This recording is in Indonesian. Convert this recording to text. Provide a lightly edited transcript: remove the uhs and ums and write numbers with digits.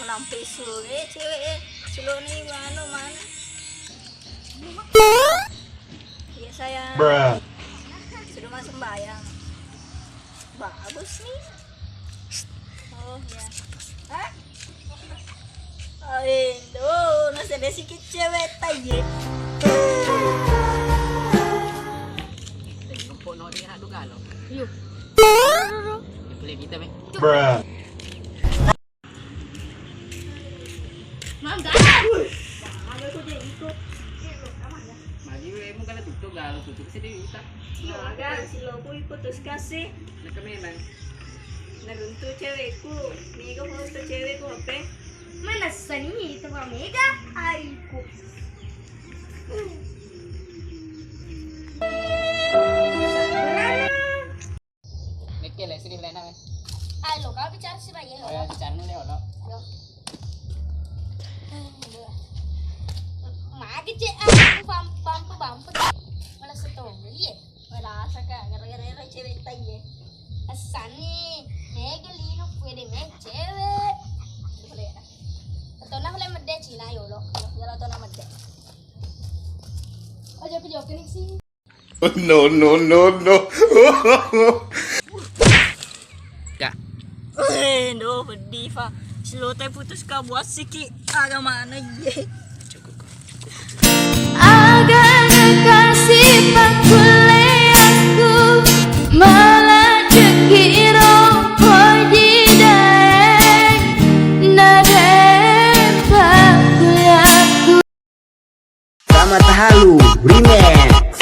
Sampai sore cewek slow nih mana. Iya sayang. Sudah masuk sembahyang. Bagus nih. Oh ya. Hah? Aduh, nasi ada sedikit cewek taye. Pono dia nak duga lo. Yuk. Boleh kita me. Mangga. Ada tu dia ikut. Maju emo kana tutup galo tutup sini kita. Mangga si lobo ikut terus kasih. Nak kami man. Naruntu cewekku. Mega foto cewekku apa? Mana seni itu Pak Mega? Aiku. Nekele sini belana me. Ay, lo kau bicara sih Pak ya. Oh ya bicara nu le lo. Mak kecil aku bampu. Malah setong ya. Wala saka gara-gara cewek taye. Asani, Mega lino puede me chévere. Boleh. Atau nak boleh mede Cina yo lo. Ya lo nama deh. Aja aku jawab ni sih. No. Ya. No, pedih Fa. Slow tay putus ka buat siki aga mana ye. Agar kasih pakuleanku melajeng kiro pojidai nadem pakuleanku. Sama Tahalu Remix.